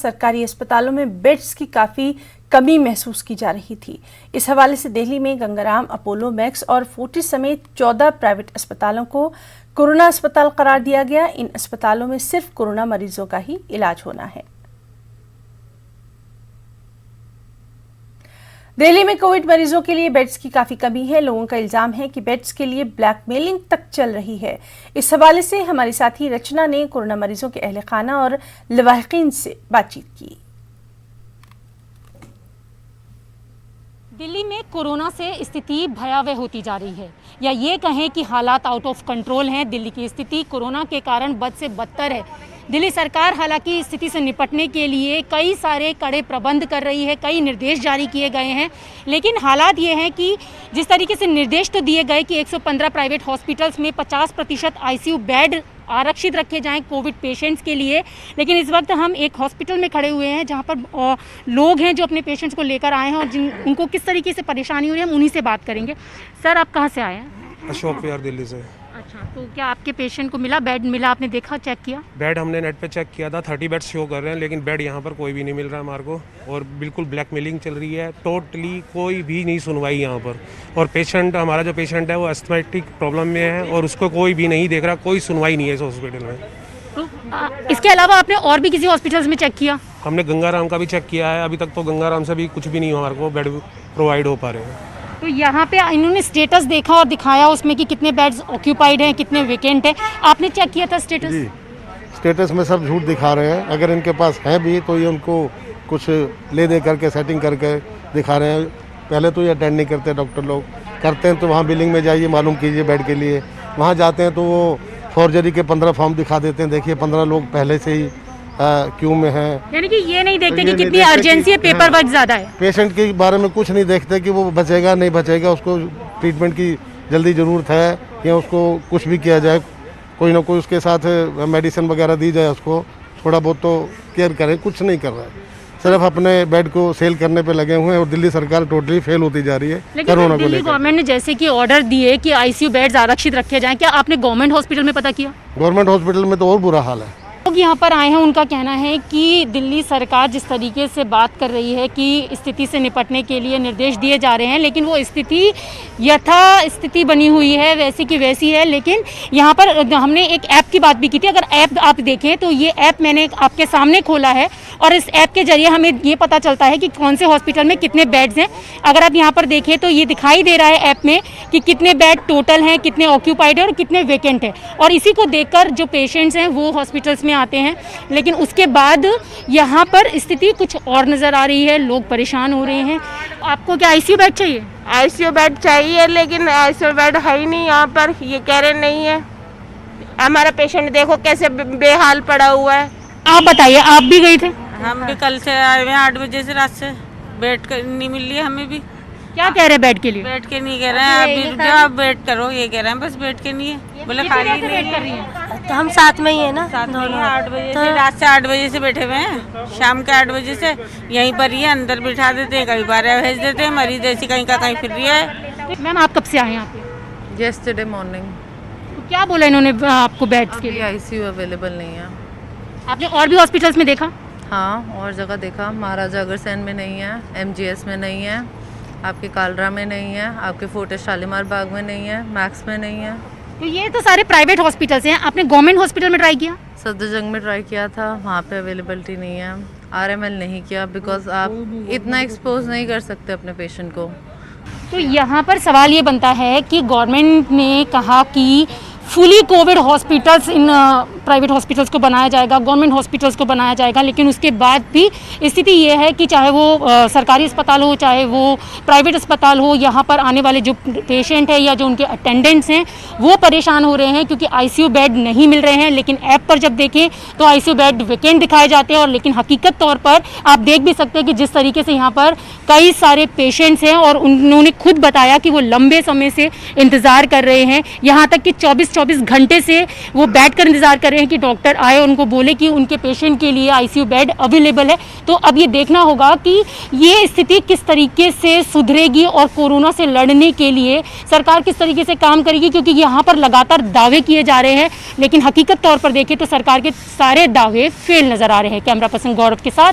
सरकारी अस्पतालों में बेड्स की काफ़ी कमी महसूस की जा रही थी। इस हवाले से दिल्ली में गंगाराम, अपोलो मैक्स और फोर्टिस समेत 14 प्राइवेट अस्पतालों को कोरोना अस्पताल करार दिया गया। इन अस्पतालों में सिर्फ कोरोना मरीजों का ही इलाज होना है। दिल्ली में कोविड मरीजों के लिए बेड्स की काफी कमी है। लोगों का इल्जाम है कि बेड्स के लिए ब्लैकमेलिंग तक चल रही है। इस हवाले से हमारी साथी रचना ने कोरोना मरीजों के अहले खाना और लवाहिकीन से बातचीत की। दिल्ली में कोरोना से स्थिति भयावह होती जा रही है, या ये कहें कि हालात आउट ऑफ कंट्रोल हैं। दिल्ली की स्थिति कोरोना के कारण बद से बदतर है। दिल्ली सरकार हालांकि स्थिति से निपटने के लिए कई सारे कड़े प्रबंध कर रही है, कई निर्देश जारी किए गए हैं, लेकिन हालात ये हैं कि जिस तरीके से निर्देश तो दिए गए कि 115 प्राइवेट हॉस्पिटल्स में 50% आईसीयू बेड आरक्षित रखे जाएं कोविड पेशेंट्स के लिए, लेकिन इस वक्त हम एक हॉस्पिटल में खड़े हुए हैं जहां पर लोग हैं जो अपने पेशेंट्स को लेकर आए हैं और उनको किस तरीके से परेशानी हो रही है हम उन्हीं से बात करेंगे। सर, आप कहाँ से आए हैं? अशोक विहार, दिल्ली से। अच्छा, तो क्या आपके पेशेंट को मिला बेड? मिला? आपने देखा, चेक किया? बेड हमने नेट पे चेक किया था, 30 बेड्स शो कर रहे हैं, लेकिन बेड यहाँ पर कोई भी नहीं मिल रहा है हमारे को, और बिल्कुल ब्लैकमेलिंग चल रही है। टोटली कोई भी नहीं सुनवाई यहाँ पर। और पेशेंट, हमारा जो पेशेंट है वो एस्थमेटिक प्रॉब्लम में है और उसको कोई भी नहीं देख रहा, कोई सुनवाई नहीं है इस हॉस्पिटल में। तो इसके अलावा आपने और भी किसी हॉस्पिटल्स में चेक किया? हमने गंगाराम का भी चेक किया है, अभी तक तो गंगाराम से भी कुछ भी नहीं हमारे को बेड प्रोवाइड हो पा रहे हैं। तो यहाँ पे इन्होंने स्टेटस देखा और दिखाया उसमें कि कितने बेड्स ऑक्यूपाइड हैं, कितने वेकेंट हैं। आपने चेक किया था स्टेटस? जी, स्टेटस में सब झूठ दिखा रहे हैं। अगर इनके पास हैं भी तो ये उनको कुछ ले दे करके सेटिंग करके दिखा रहे हैं। पहले तो ये अटेंड नहीं करते, डॉक्टर लोग करते हैं तो वहाँ बिलिंग में जाइए, मालूम कीजिए बेड के लिए। वहाँ जाते हैं तो वो फॉर्जरी के 15 फॉर्म दिखा देते हैं। देखिए 15 लोग पहले से ही क्यों में हैं। यानी कि ये नहीं देखते कि कितनी अर्जेंसी है, पेपर वर्क ज़्यादा है। पेशेंट के बारे में कुछ नहीं देखते कि वो बचेगा नहीं बचेगा, उसको ट्रीटमेंट की जल्दी ज़रूरत है या उसको कुछ भी किया जाए, कोई ना कोई उसके साथ मेडिसिन वगैरह दी जाए, उसको थोड़ा बहुत तो केयर करें। कुछ नहीं कर रहा है, सिर्फ अपने बेड को सेल करने पे लगे हुए हैं और दिल्ली सरकार टोटली फेल होती जा रही है कोरोना को लेकर। दिल्ली गवर्नमेंट ने जैसे कि ऑर्डर दिए कि आईसीयू बेड्स आरक्षित रखे जाएं, क्या आपने गवर्नमेंट हॉस्पिटल में पता किया? गवर्नमेंट हॉस्पिटल में तो और बुरा हाल है। लोग यहाँ पर आए हैं, उनका कहना है कि दिल्ली सरकार जिस तरीके से बात कर रही है कि स्थिति से निपटने के लिए निर्देश दिए जा रहे हैं, लेकिन वो स्थिति यथास्थिति बनी हुई है, वैसी की वैसी है। लेकिन यहाँ पर हमने एक ऐप की बात भी की थी। अगर ऐप आप देखें तो ये ऐप मैंने आपके सामने खोला है और इस ऐप के जरिए हमें ये पता चलता है कि कौन से हॉस्पिटल में कितने बेड्स हैं। अगर आप यहाँ पर देखें तो ये दिखाई दे रहा है ऐप में कि कितने बेड टोटल हैं, कितने ऑक्यूपाइड हैं और कितने वेकेंट हैं। और इसी को देखकर जो पेशेंट्स हैं वो हॉस्पिटल्स में आते हैं, लेकिन उसके बाद यहाँ पर स्थिति कुछ और नज़र आ रही है। लोग परेशान हो रहे हैं। आपको क्या आईसीयू बेड चाहिए? आईसीयू बेड चाहिए, लेकिन आईसीयू बेड है ही नहीं यहाँ पर। ये कह रहे नहीं है। हमारा पेशेंट देखो कैसे बेहाल पड़ा हुआ है। आप बताइए, आप भी गए थे? हम भी कल से आए हुए हैं 8 बजे से, रात से बेड नहीं मिल रही है हमें भी। क्या कह रहे हैं बेड के लिए? बेड के नहीं कह रहे हैं, अभी रुक जाओ, आप वेट करो, ये कह रहे हैं। बस बेड के नहीं है, बोले खाली नहीं है। तो हम साथ में ही है ना, साथ में 8 बजे से, रात से 8 बजे से बैठे हुए हैं, शाम के 8 बजे से यहीं पर ही है। अंदर बिठा देते हैं, कहीं 12 भेज देते हैं। मरीज ऐसी कहीं का कहीं फिर रही है। मैम, आप कब से आए यहाँ पे? Yesterday morning. तो क्या बोला इन्होंने आपको बेड्स के लिए? आईसीयू अवेलेबल नहीं है। आपने और भी हॉस्पिटल्स में देखा? हाँ, और जगह देखा। महाराजा अग्रसेन में नहीं है, एमजीएस में नहीं है, आपके कालरा में नहीं है, आपके फोर्टिस शालीमार बाग में नहीं है, मैक्स में नहीं है। तो ये तो सारे प्राइवेट हॉस्पिटल्स हैं। आपने गवर्नमेंट हॉस्पिटल में ट्राई किया? सफदरजंग में ट्राई किया था, वहाँ पे अवेलेबिलिटी नहीं है। आरएमएल नहीं किया, बिकॉज आप इतना एक्सपोज नहीं कर सकते अपने पेशेंट को। तो यहाँ पर सवाल ये बनता है कि गवर्नमेंट ने कहा कि fully Covid hospitals in private hospitals को बनाया जाएगा, गवर्नमेंट हॉस्पिटल्स को बनाया जाएगा, लेकिन उसके बाद भी स्थिति ये है कि चाहे वो सरकारी अस्पताल हो, चाहे वो प्राइवेट अस्पताल हो, यहाँ पर आने वाले जो पेशेंट हैं या जो उनके अटेंडेंट्स हैं वो परेशान हो रहे हैं क्योंकि आईसीयू बेड नहीं मिल रहे हैं। लेकिन ऐप पर जब देखें तो आईसीयू बेड वेकेंट दिखाए जाते हैं, और लेकिन हकीकत तौर पर आप देख भी सकते हैं कि जिस तरीके से यहाँ पर कई सारे पेशेंट्स हैं और उन्होंने खुद बताया कि वो लंबे समय से इंतज़ार कर रहे हैं। यहाँ तक कि 24 घंटे से वो बैठ कर इंतजार कर रहे हैं कि डॉक्टर आए और उनको बोले कि उनके पेशेंट के लिए आईसीयू बेड अवेलेबल है। तो अब ये देखना होगा कि ये स्थिति किस तरीके से सुधरेगी और कोरोना से लड़ने के लिए सरकार किस तरीके से काम करेगी, क्योंकि यहाँ पर लगातार दावे किए जा रहे हैं, लेकिन हकीकत तौर पर देखें तो सरकार के सारे दावे फेल नजर आ रहे हैं। कैमरा पर्सन गौरव के साथ